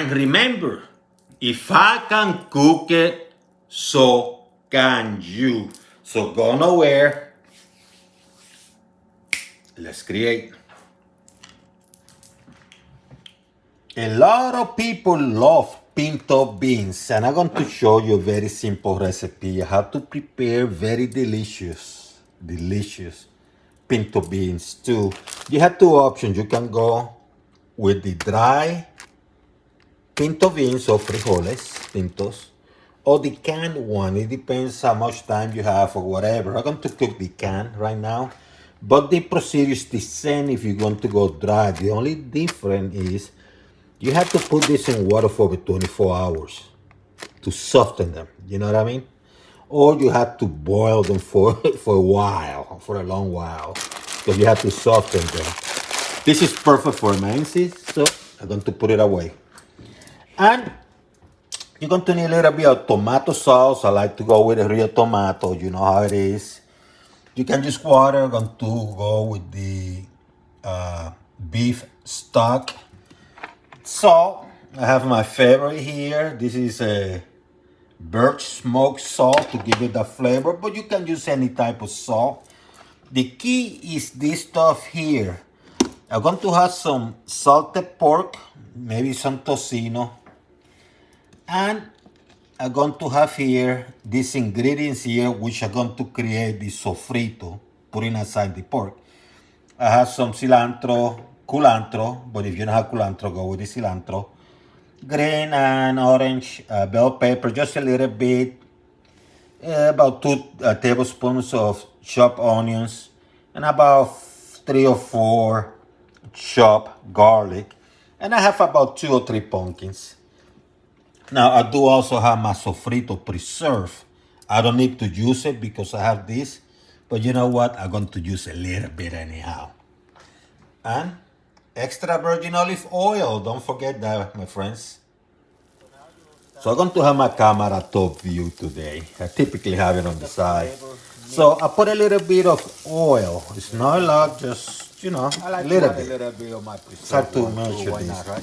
And remember, if I can cook it, so can you. So go nowhere. Let's create. A lot of people love pinto beans, and I'm going to show you a very simple recipe how to prepare very delicious pinto beans too. You have two options. You can go with the dry pinto beans or frijoles pintos, or the canned one. It depends how much time you have or whatever. I'm going to cook the can right now, but the procedure is the same if you're going to go dry. The only difference is you have to put this in water for over 24 hours to soften them. You know what I mean? Or you have to boil them for for a while, for a long while, because you have to soften them. This is perfect for emergencies, so I'm going to put it away. And you're going to need a little bit of tomato sauce. I like to go with a real tomato. You know how it is. You can use water. I'm going to go with the beef stock. Salt. I have my favorite here. This is a birch smoked salt to give it the flavor, but you can use any type of salt. The key is this stuff here. I'm going to have some salted pork, maybe some tocino, and I'm going to have here these ingredients here, which are going to create the sofrito, putting aside the pork. I have some cilantro, culantro, but if you don't have culantro, go with the cilantro. Green and orange bell pepper, just a little bit. About 2 tablespoons of chopped onions, and about 3 or 4 chopped garlic. And I have about 2 or 3 pumpkins. Now, I do also have my sofrito preserve. I don't need to use it because I have this. But you know what? I'm going to use a little bit anyhow. And extra virgin olive oil. Don't forget that, my friends. So I'm going to have my camera top view today. I typically have it on the side. So I put a little bit of oil. It's not a lot, just, you know, a little bit. It's hard to measure this. Right?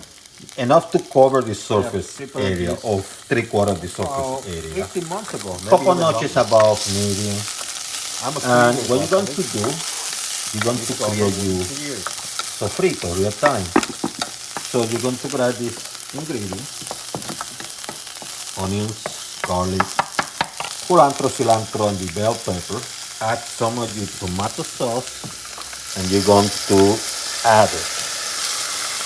Enough to cover the surface area, or 3/4 of the surface area. 18 months ago. Couple notches above medium. And what you're going to do, you're going to create your sofrito real time. So you're going to grab this ingredient: onions, garlic, culantro, cilantro, and the bell pepper. Add some of your tomato sauce, and you're going to add it.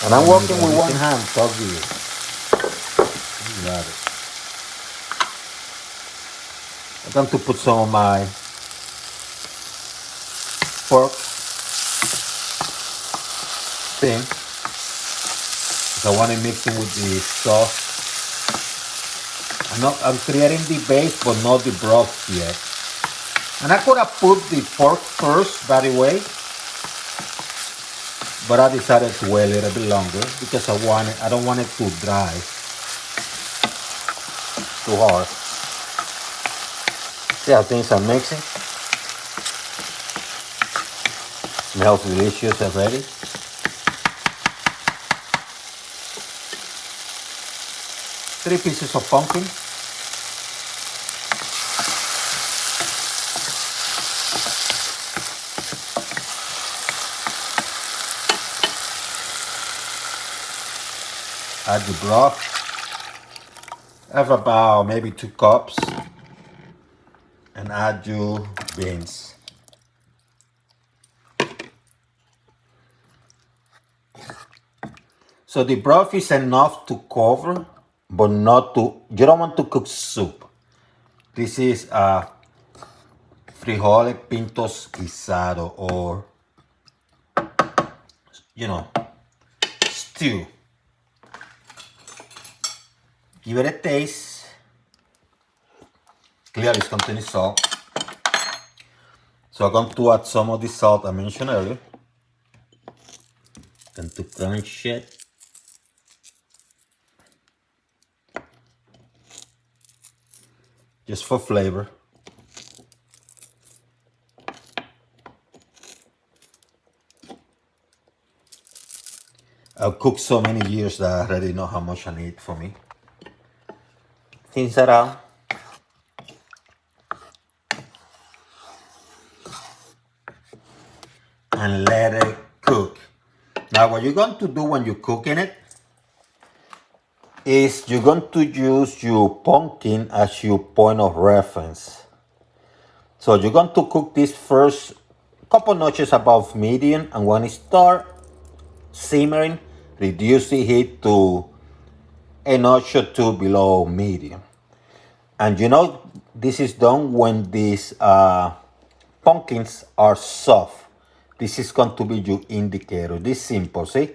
And I'm working with one hand, top view. You got it. I'm going to put some of my pork thin. I want to mix it with the sauce. I'm creating the base, but not the broth yet. And I could have put the pork first, by the way, but I decided to wait a little bit longer because I don't want it to dry too hard. See how things are mixing? Smells delicious already. Three pieces of pumpkin. Add the broth. I have about maybe 2 cups. And add your beans. So the broth is enough to cover, but not to, you don't want to cook soup. This is Frijoles Pintos guisado, or, you know, stew. Give it a taste. Clearly it's containing salt. So I'm going to add some of the salt I mentioned earlier. Going to crunch it. Just for flavor. I've cooked so many years that I already know how much I need for me. Thins it out. And let it cook. Now what you're going to do when you're cooking it is you're going to use your pumpkin as your point of reference. So you're going to cook this first couple notches above medium, and when it starts simmering, reduce the heat to a notch or two below medium. And you know this is done when these pumpkins are soft. This is going to be your indicator. This simple, see?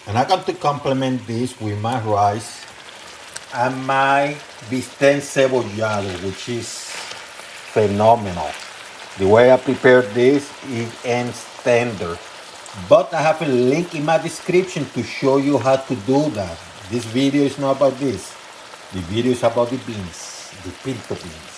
And I'm going to complement this with my rice and my bistec cebollado, which is phenomenal. The way I prepare this, it ends tender. But I have a link in my description to show you how to do that. This video is not about this. The video is about the beans, the pinto beans.